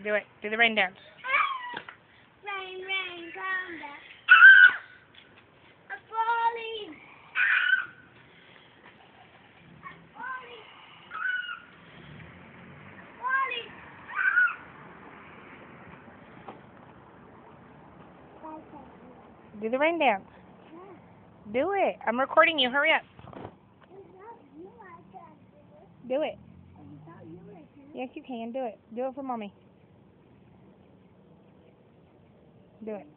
Do it. Do the rain dance. Rain, rain, come back. I'm falling. I'm falling. I'm falling. Do the rain dance. Do it. I'm recording you. Hurry up. Do it. Yes, you can. Do it. Do it for mommy. Do it.